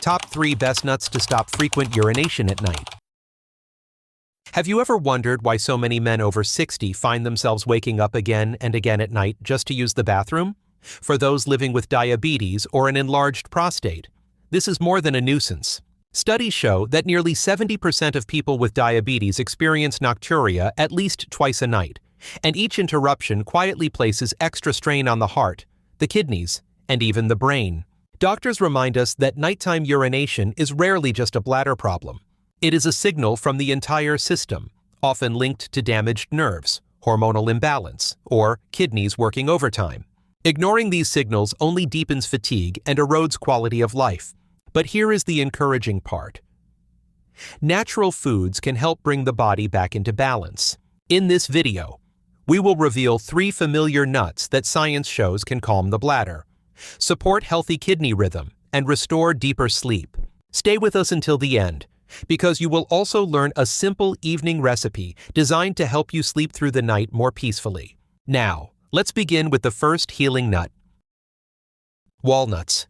Top 3 best nuts to stop frequent urination at night. Have you ever wondered why so many men over 60 find themselves waking up again and again at night just to use the bathroom? For those living with diabetes or an enlarged prostate, this is more than a nuisance. Studies show that nearly 70% of people with diabetes experience nocturia at least twice a night, and each interruption quietly places extra strain on the heart, the kidneys, and even the brain. Doctors remind us that nighttime urination is rarely just a bladder problem. It is a signal from the entire system, often linked to damaged nerves, hormonal imbalance, or kidneys working overtime. Ignoring these signals only deepens fatigue and erodes quality of life. But here is the encouraging part. Natural foods can help bring the body back into balance. In this video, we will reveal 3 familiar nuts that science shows can calm the bladder, support healthy kidney rhythm, and restore deeper sleep. Stay with us until the end, because you will also learn a simple evening recipe designed to help you sleep through the night more peacefully. Now, let's begin with the first healing nut. Walnuts.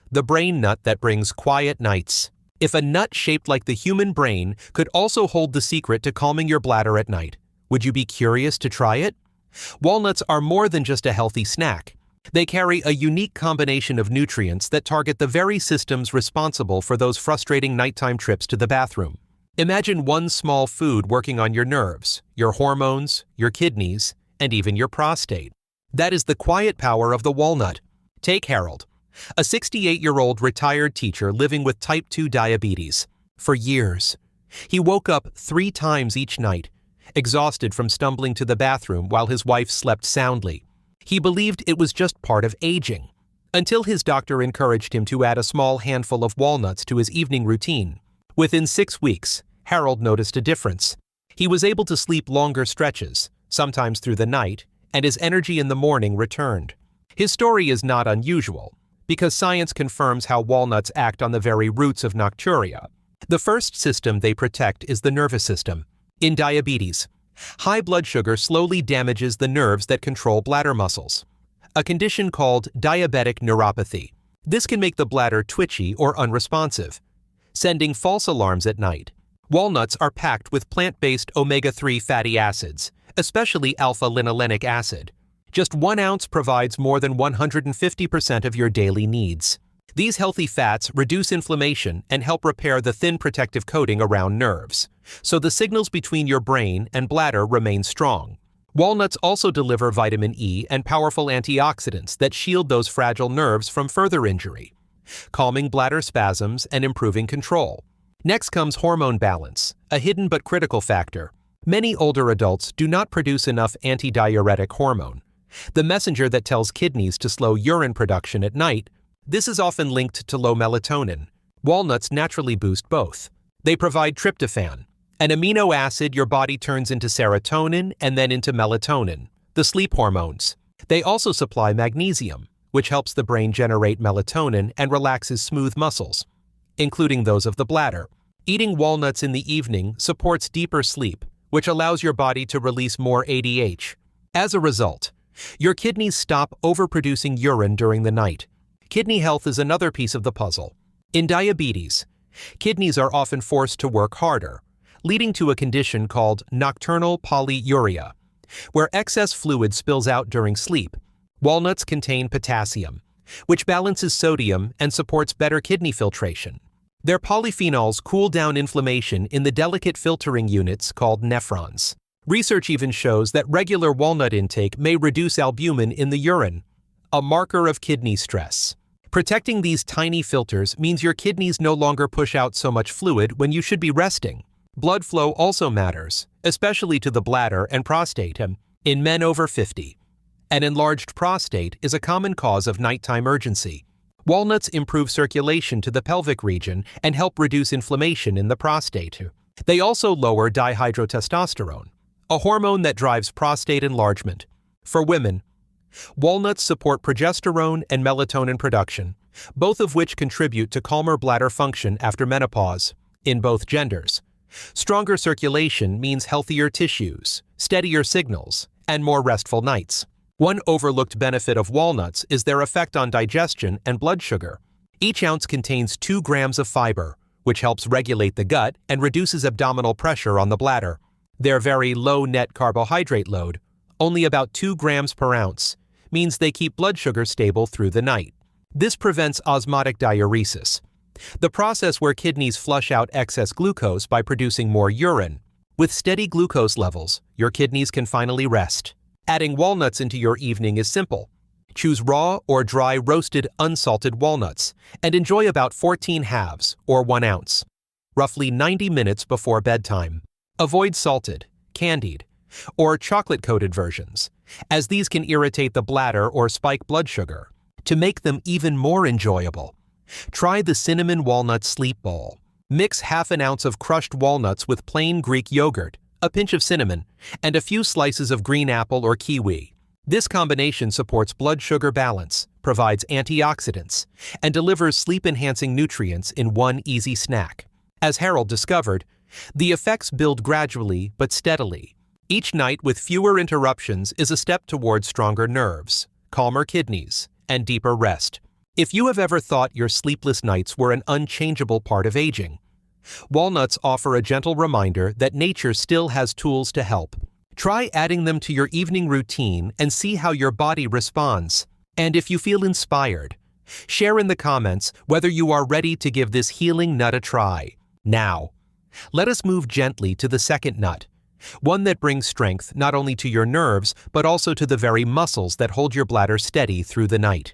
The brain nut that brings quiet nights. If a nut shaped like the human brain could also hold the secret to calming your bladder at night, would you be curious to try it? Walnuts are more than just a healthy snack. They carry a unique combination of nutrients that target the very systems responsible for those frustrating nighttime trips to the bathroom. Imagine one small food working on your nerves, your hormones, your kidneys, and even your prostate. That is the quiet power of the walnut. Take Harold, a 68-year-old retired teacher living with type 2 diabetes. For years, he woke up 3 times each night, exhausted from stumbling to the bathroom while his wife slept soundly. He believed it was just part of aging, until his doctor encouraged him to add a small handful of walnuts to his evening routine. Within 6 weeks, Harold noticed a difference. He was able to sleep longer stretches, sometimes through the night, and his energy in the morning returned. His story is not unusual, because science confirms how walnuts act on the very roots of nocturia. The first system they protect is the nervous system. In diabetes, high blood sugar slowly damages the nerves that control bladder muscles, a condition called diabetic neuropathy. This can make the bladder twitchy or unresponsive, sending false alarms at night. Walnuts are packed with plant-based omega-3 fatty acids, especially alpha-linolenic acid. Just 1 ounce provides more than 150% of your daily needs. These healthy fats reduce inflammation and help repair the thin protective coating around nerves, so the signals between your brain and bladder remain strong. Walnuts also deliver vitamin E and powerful antioxidants that shield those fragile nerves from further injury, calming bladder spasms and improving control. Next comes hormone balance, a hidden but critical factor. Many older adults do not produce enough antidiuretic hormone, the messenger that tells kidneys to slow urine production at night. This is often linked to low melatonin. Walnuts naturally boost both. They provide tryptophan, an amino acid your body turns into serotonin and then into melatonin, the sleep hormones. They also supply magnesium, which helps the brain generate melatonin and relaxes smooth muscles, including those of the bladder. Eating walnuts in the evening supports deeper sleep, which allows your body to release more ADH. As a result, your kidneys stop overproducing urine during the night. Kidney health is another piece of the puzzle. In diabetes, kidneys are often forced to work harder, leading to a condition called nocturnal polyuria, where excess fluid spills out during sleep. Walnuts contain potassium, which balances sodium and supports better kidney filtration. Their polyphenols cool down inflammation in the delicate filtering units called nephrons. Research even shows that regular walnut intake may reduce albumin in the urine, a marker of kidney stress. Protecting these tiny filters means your kidneys no longer push out so much fluid when you should be resting. Blood flow also matters, especially to the bladder and prostate in men over 50. An enlarged prostate is a common cause of nighttime urgency. Walnuts improve circulation to the pelvic region and help reduce inflammation in the prostate. They also lower dihydrotestosterone, a hormone that drives prostate enlargement. For women, walnuts support progesterone and melatonin production, both of which contribute to calmer bladder function after menopause. In both genders, stronger circulation means healthier tissues, steadier signals, and more restful nights. One overlooked benefit of walnuts is their effect on digestion and blood sugar. Each ounce contains 2 grams of fiber, which helps regulate the gut and reduces abdominal pressure on the bladder. Their very low net carbohydrate load, only about 2 grams per ounce, means they keep blood sugar stable through the night. This prevents osmotic diuresis, the process where kidneys flush out excess glucose by producing more urine. With steady glucose levels, your kidneys can finally rest. Adding walnuts into your evening is simple. Choose raw or dry roasted unsalted walnuts and enjoy about 14 halves, or 1 ounce, roughly 90 minutes before bedtime. Avoid salted, candied, or chocolate-coated versions, as these can irritate the bladder or spike blood sugar. To make them even more enjoyable, try the cinnamon walnut sleep bowl. Mix half an ounce of crushed walnuts with plain Greek yogurt, a pinch of cinnamon, and a few slices of green apple or kiwi. This combination supports blood sugar balance, provides antioxidants, and delivers sleep-enhancing nutrients in one easy snack. As Harold discovered, the effects build gradually but steadily. Each night with fewer interruptions is a step toward stronger nerves, calmer kidneys, and deeper rest. If you have ever thought your sleepless nights were an unchangeable part of aging, walnuts offer a gentle reminder that nature still has tools to help. Try adding them to your evening routine and see how your body responds. And if you feel inspired, share in the comments whether you are ready to give this healing nut a try. Now, let us move gently to the second nut, one that brings strength not only to your nerves but also to the very muscles that hold your bladder steady through the night.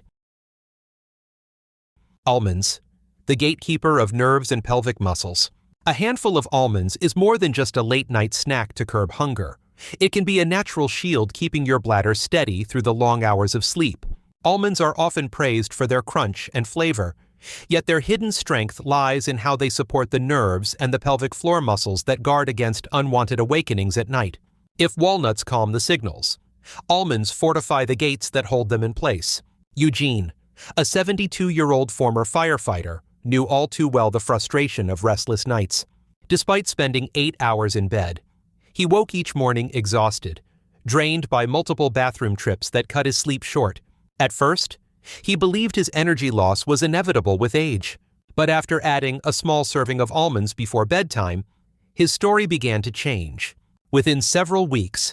Almonds, the gatekeeper of nerves and pelvic muscles. A handful of almonds is more than just a late-night snack to curb hunger. It can be a natural shield keeping your bladder steady through the long hours of sleep. Almonds are often praised for their crunch and flavor, yet their hidden strength lies in how they support the nerves and the pelvic floor muscles that guard against unwanted awakenings at night. If walnuts calm the signals, almonds fortify the gates that hold them in place. Eugene, a 72-year-old former firefighter, knew all too well the frustration of restless nights. Despite spending 8 hours in bed, he woke each morning exhausted, drained by multiple bathroom trips that cut his sleep short. At first, he believed his energy loss was inevitable with age, but after adding a small serving of almonds before bedtime, his story began to change. Within several weeks,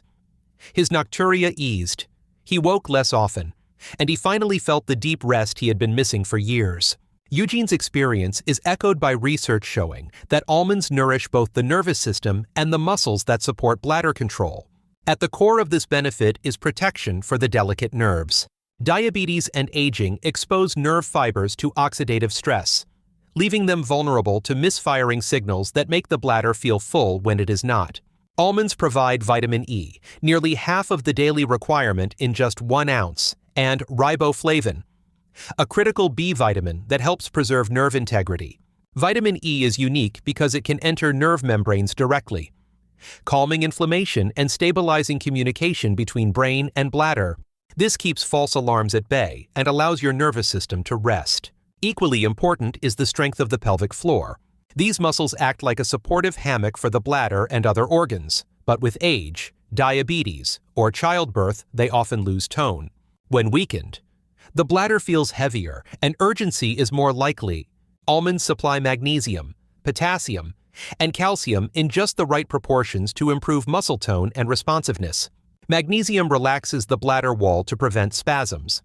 his nocturia eased, he woke less often, and he finally felt the deep rest he had been missing for years. Eugene's experience is echoed by research showing that almonds nourish both the nervous system and the muscles that support bladder control. At the core of this benefit is protection for the delicate nerves. Diabetes and aging expose nerve fibers to oxidative stress, leaving them vulnerable to misfiring signals that make the bladder feel full when it is not. Almonds provide vitamin E, nearly half of the daily requirement in just 1 ounce, and riboflavin, a critical B vitamin that helps preserve nerve integrity. Vitamin E is unique because it can enter nerve membranes directly, calming inflammation and stabilizing communication between brain and bladder. This keeps false alarms at bay and allows your nervous system to rest. Equally important is the strength of the pelvic floor. These muscles act like a supportive hammock for the bladder and other organs, but with age, diabetes, or childbirth, they often lose tone. When weakened, the bladder feels heavier and urgency is more likely. Almonds supply magnesium, potassium, and calcium in just the right proportions to improve muscle tone and responsiveness. Magnesium relaxes the bladder wall to prevent spasms.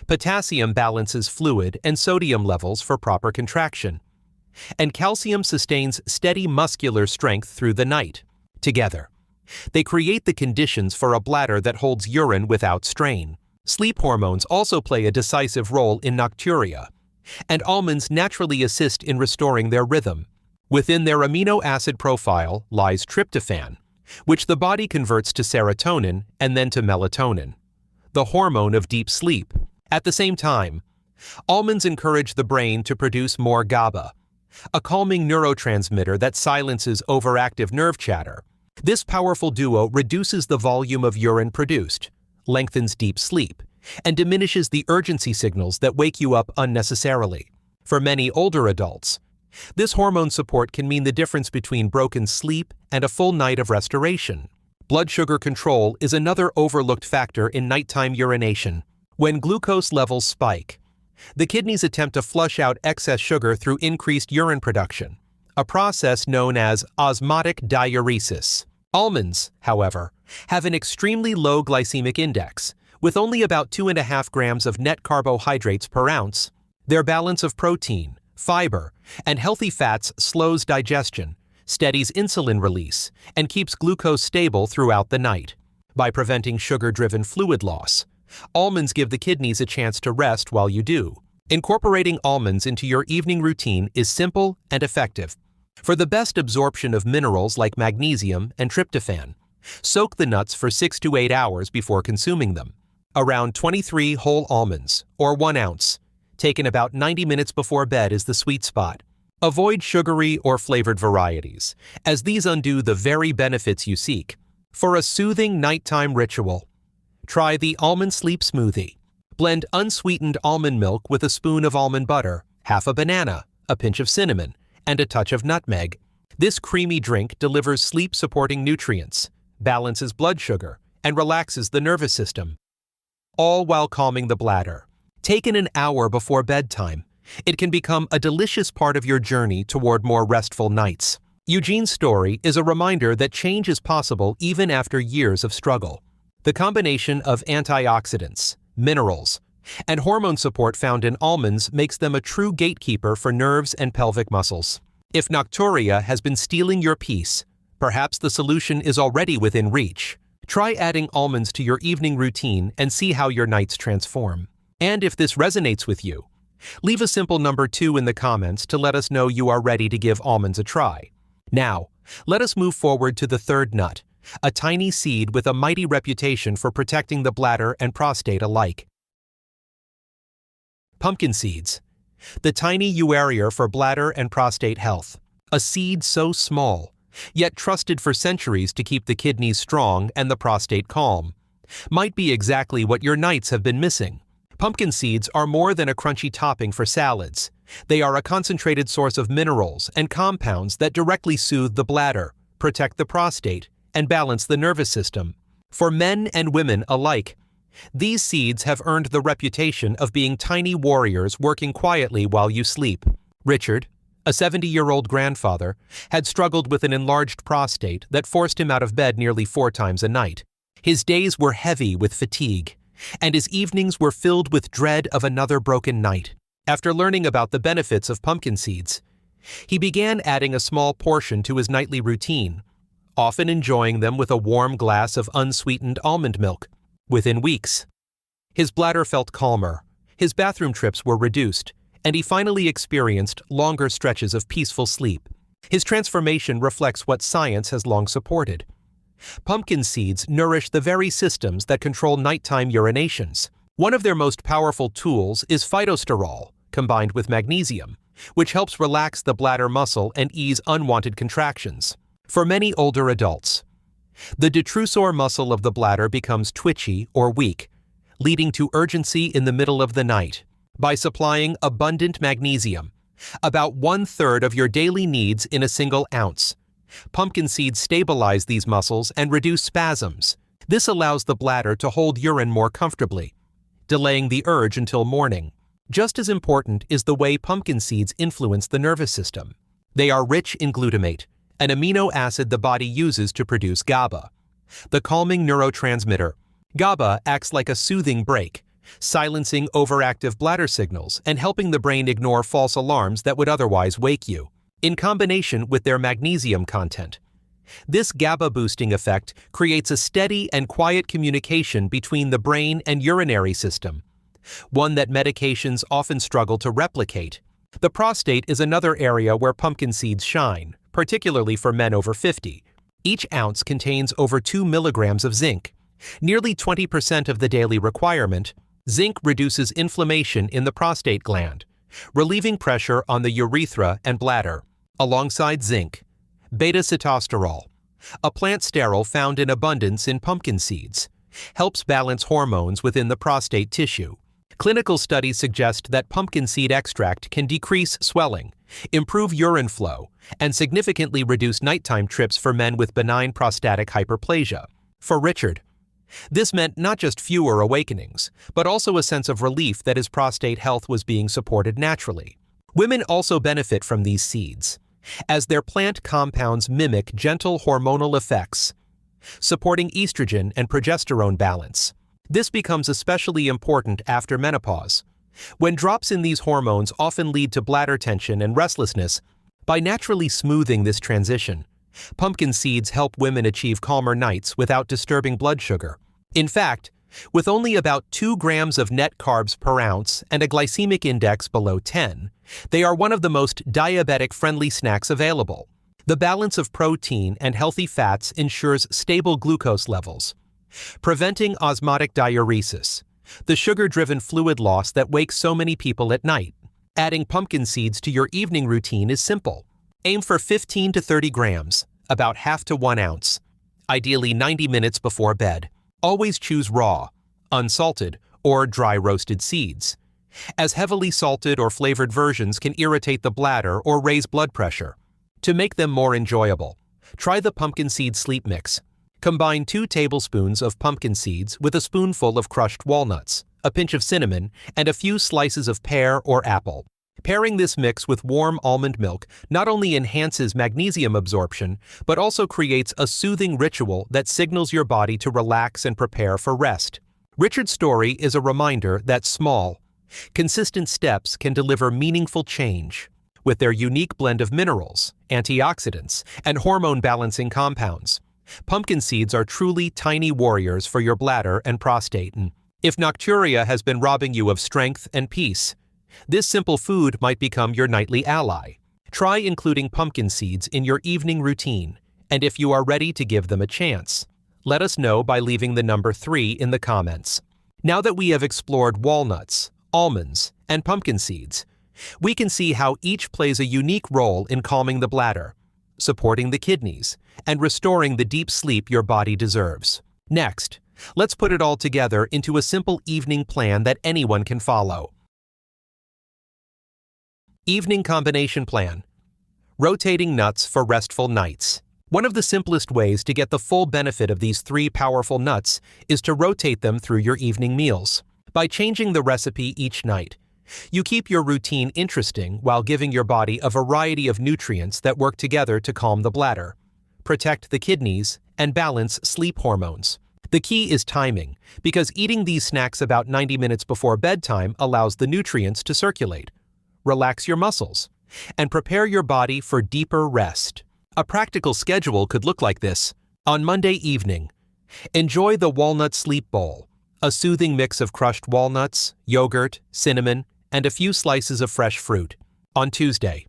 Potassium balances fluid and sodium levels for proper contraction. And calcium sustains steady muscular strength through the night. Together, they create the conditions for a bladder that holds urine without strain. Sleep hormones also play a decisive role in nocturia, and almonds naturally assist in restoring their rhythm. Within their amino acid profile lies tryptophan, which the body converts to serotonin and then to melatonin, the hormone of deep sleep. At the same time, almonds encourage the brain to produce more GABA, a calming neurotransmitter that silences overactive nerve chatter. This powerful duo reduces the volume of urine produced, lengthens deep sleep, and diminishes the urgency signals that wake you up unnecessarily. For many older adults, this hormone support can mean the difference between broken sleep and a full night of restoration. Blood sugar control is another overlooked factor in nighttime urination. When glucose levels spike, The kidneys attempt to flush out excess sugar through increased urine production, a process known as osmotic diuresis. Almonds, however, have an extremely low glycemic index, with only about 2.5 grams of net carbohydrates per ounce. Their balance of protein, fiber, and healthy fats slows digestion, steadies insulin release, and keeps glucose stable throughout the night. By preventing sugar-driven fluid loss, almonds give the kidneys a chance to rest while you do. Incorporating almonds into your evening routine is simple and effective. For the best absorption of minerals like magnesium and tryptophan, soak the nuts for 6 to 8 hours before consuming them. Around 23 whole almonds, or 1 ounce, taken about 90 minutes before bed is the sweet spot. Avoid sugary or flavored varieties, as these undo the very benefits you seek. For a soothing nighttime ritual, try the Almond Sleep Smoothie. Blend unsweetened almond milk with a spoon of almond butter, half a banana, a pinch of cinnamon, and a touch of nutmeg. This creamy drink delivers sleep-supporting nutrients, balances blood sugar, and relaxes the nervous system, all while calming the bladder. Taken an hour before bedtime, it can become a delicious part of your journey toward more restful nights. Eugene's story is a reminder that change is possible even after years of struggle. The combination of antioxidants, minerals, and hormone support found in almonds makes them a true gatekeeper for nerves and pelvic muscles. If Nocturia has been stealing your peace, perhaps the solution is already within reach. Try adding almonds to your evening routine and see how your nights transform. And if this resonates with you, leave a simple number 2 in the comments to let us know you are ready to give almonds a try. Now, let us move forward to the third nut, a tiny seed with a mighty reputation for protecting the bladder and prostate alike. Pumpkin seeds, the tiny uarier for bladder and prostate health. A seed so small, yet trusted for centuries to keep the kidneys strong and the prostate calm, might be exactly what your nights have been missing. Pumpkin seeds are more than a crunchy topping for salads. They are a concentrated source of minerals and compounds that directly soothe the bladder, protect the prostate, and balance the nervous system. For men and women alike, these seeds have earned the reputation of being tiny warriors working quietly while you sleep. Richard, a 70-year-old grandfather, had struggled with an enlarged prostate that forced him out of bed nearly 4 times a night. His days were heavy with fatigue, and his evenings were filled with dread of another broken night. After learning about the benefits of pumpkin seeds, he began adding a small portion to his nightly routine, often enjoying them with a warm glass of unsweetened almond milk. Within weeks, his bladder felt calmer, his bathroom trips were reduced, and he finally experienced longer stretches of peaceful sleep. His transformation reflects what science has long supported. Pumpkin seeds nourish the very systems that control nighttime urinations. One of their most powerful tools is phytosterol, combined with magnesium, which helps relax the bladder muscle and ease unwanted contractions. For many older adults, the detrusor muscle of the bladder becomes twitchy or weak, leading to urgency in the middle of the night. By supplying abundant magnesium, about 1/3 of your daily needs in a single ounce, pumpkin seeds stabilize these muscles and reduce spasms. This allows the bladder to hold urine more comfortably, delaying the urge until morning. Just as important is the way pumpkin seeds influence the nervous system. They are rich in glutamate, an amino acid the body uses to produce GABA, the calming neurotransmitter. GABA acts like a soothing brake, silencing overactive bladder signals and helping the brain ignore false alarms that would otherwise wake you. In combination with their magnesium content, this GABA-boosting effect creates a steady and quiet communication between the brain and urinary system, one that medications often struggle to replicate. The prostate is another area where pumpkin seeds shine, particularly for men over 50. Each ounce contains over 2 milligrams of zinc, nearly 20% of the daily requirement. Zinc reduces inflammation in the prostate gland, relieving pressure on the urethra and bladder. Alongside zinc, beta-sitosterol, a plant sterol found in abundance in pumpkin seeds, helps balance hormones within the prostate tissue. Clinical studies suggest that pumpkin seed extract can decrease swelling, improve urine flow, and significantly reduce nighttime trips for men with benign prostatic hyperplasia. For Richard, This meant not just fewer awakenings, but also a sense of relief that his prostate health was being supported naturally. Women also benefit from these seeds, as their plant compounds mimic gentle hormonal effects, supporting estrogen and progesterone balance. This becomes especially important after menopause, when drops in these hormones often lead to bladder tension and restlessness. By naturally smoothing this transition, pumpkin seeds help women achieve calmer nights without disturbing blood sugar. In fact, with only about 2 grams of net carbs per ounce and a glycemic index below 10, they are one of the most diabetic-friendly snacks available. The balance of protein and healthy fats ensures stable glucose levels, preventing osmotic diuresis, the sugar-driven fluid loss that wakes so many people at night. Adding pumpkin seeds to your evening routine is simple. Aim for 15 to 30 grams, about half to 1 ounce, ideally 90 minutes before bed. Always choose raw, unsalted, or dry roasted seeds, as heavily salted or flavored versions can irritate the bladder or raise blood pressure. To make them more enjoyable, try the pumpkin seed sleep mix. Combine 2 tablespoons of pumpkin seeds with a spoonful of crushed walnuts, a pinch of cinnamon, and a few slices of pear or apple. Pairing this mix with warm almond milk not only enhances magnesium absorption, but also creates a soothing ritual that signals your body to relax and prepare for rest. Richard's story is a reminder that small, consistent steps can deliver meaningful change. With their unique blend of minerals, antioxidants, and hormone-balancing compounds, pumpkin seeds are truly tiny warriors for your bladder and prostate. And if Nocturia has been robbing you of strength and peace, this simple food might become your nightly ally. Try including pumpkin seeds in your evening routine, and if you are ready to give them a chance, let us know by leaving the number 3 in the comments. Now that we have explored walnuts, almonds, and pumpkin seeds, we can see how each plays a unique role in calming the bladder, supporting the kidneys, and restoring the deep sleep your body deserves. Next, let's put it all together into a simple evening plan that anyone can follow. Evening Combination Plan. Rotating nuts for restful nights. One of the simplest ways to get the full benefit of these 3 powerful nuts is to rotate them through your evening meals. By changing the recipe each night, you keep your routine interesting while giving your body a variety of nutrients that work together to calm the bladder, protect the kidneys, and balance sleep hormones. The key is timing, because eating these snacks about 90 minutes before bedtime allows the nutrients to circulate, relax your muscles, and prepare your body for deeper rest. A practical schedule could look like this. On Monday evening, enjoy the walnut sleep bowl, a soothing mix of crushed walnuts, yogurt, cinnamon, and a few slices of fresh fruit. On Tuesday,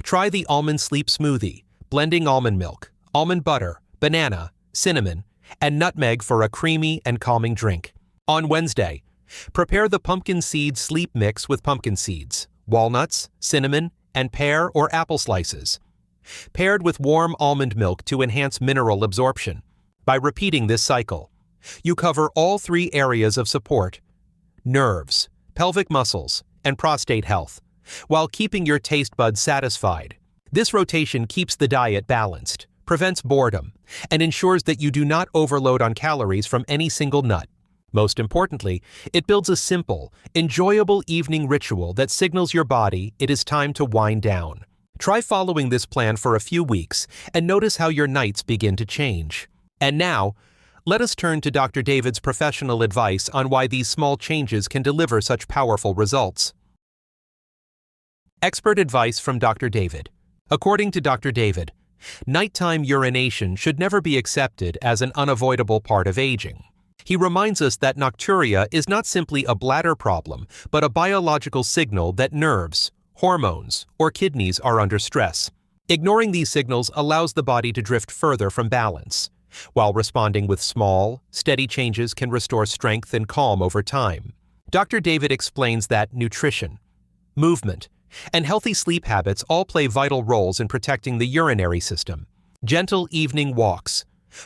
try the almond sleep smoothie, blending almond milk, almond butter, banana, cinnamon, and nutmeg for a creamy and calming drink. On Wednesday, prepare the pumpkin seed sleep mix with pumpkin seeds, walnuts, cinnamon, and pear or apple slices, paired with warm almond milk to enhance mineral absorption. By repeating this cycle, you cover all 3 areas of support: nerves, pelvic muscles, and prostate health, while keeping your taste buds satisfied. This rotation keeps the diet balanced, prevents boredom, and ensures that you do not overload on calories from any single nut. Most importantly, it builds a simple, enjoyable evening ritual that signals your body it is time to wind down. Try following this plan for a few weeks and notice how your nights begin to change. And now, let us turn to Dr. David's professional advice on why these small changes can deliver such powerful results. Expert advice from Dr. David. According to Dr. David, nighttime urination should never be accepted as an unavoidable part of aging. He reminds us that nocturia is not simply a bladder problem, but a biological signal that nerves, hormones, or kidneys are under stress. Ignoring these signals allows the body to drift further from balance, while responding with small, steady changes can restore strength and calm over time. Dr. David explains that nutrition, movement, and healthy sleep habits all play vital roles in protecting the urinary system. Gentle evening walks,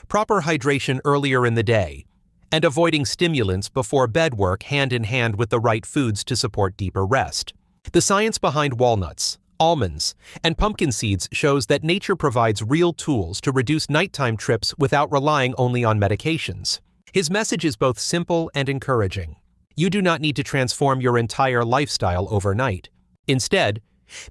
proper hydration earlier in the day, and avoiding stimulants before bed work hand in hand with the right foods to support deeper rest. The science behind walnuts, almonds, and pumpkin seeds shows that nature provides real tools to reduce nighttime trips without relying only on medications. His message is both simple and encouraging. You do not need to transform your entire lifestyle overnight. Instead,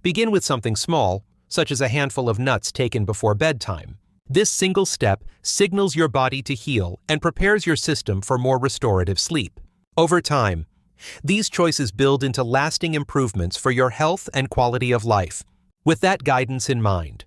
begin with something small, such as a handful of nuts taken before bedtime. This single step signals your body to heal and prepares your system for more restorative sleep. Over time, these choices build into lasting improvements for your health and quality of life. With that guidance in mind,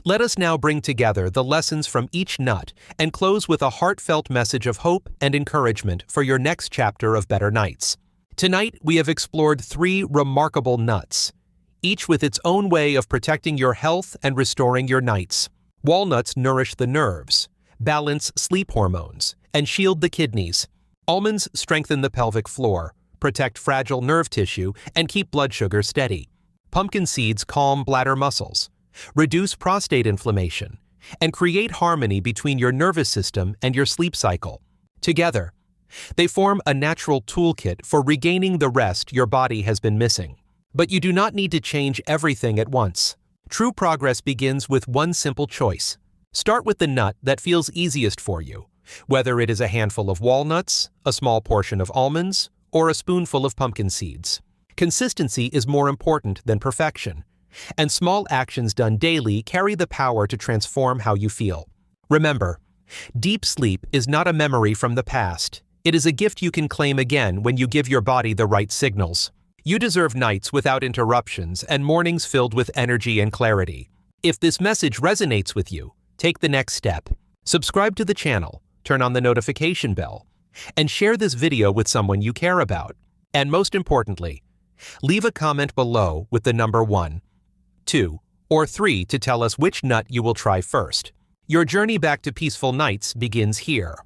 let us now bring together the lessons from each nut and close with a heartfelt message of hope and encouragement for your next chapter of better nights. Tonight, we have explored 3 remarkable nuts, each with its own way of protecting your health and restoring your nights. Walnuts nourish the nerves, balance sleep hormones, and shield the kidneys. Almonds strengthen the pelvic floor, protect fragile nerve tissue, and keep blood sugar steady. Pumpkin seeds calm bladder muscles, reduce prostate inflammation, and create harmony between your nervous system and your sleep cycle. Together, they form a natural toolkit for regaining the rest your body has been missing. But you do not need to change everything at once. True progress begins with one simple choice. Start with the nut that feels easiest for you, whether it is a handful of walnuts, a small portion of almonds, or a spoonful of pumpkin seeds. Consistency is more important than perfection, and small actions done daily carry the power to transform how you feel. Remember, deep sleep is not a memory from the past. It is a gift you can claim again when you give your body the right signals. You deserve nights without interruptions and mornings filled with energy and clarity. If this message resonates with you, take the next step. Subscribe to the channel, turn on the notification bell, and share this video with someone you care about. And most importantly, leave a comment below with the number 1, 2, or 3 to tell us which nut you will try first. Your journey back to peaceful nights begins here.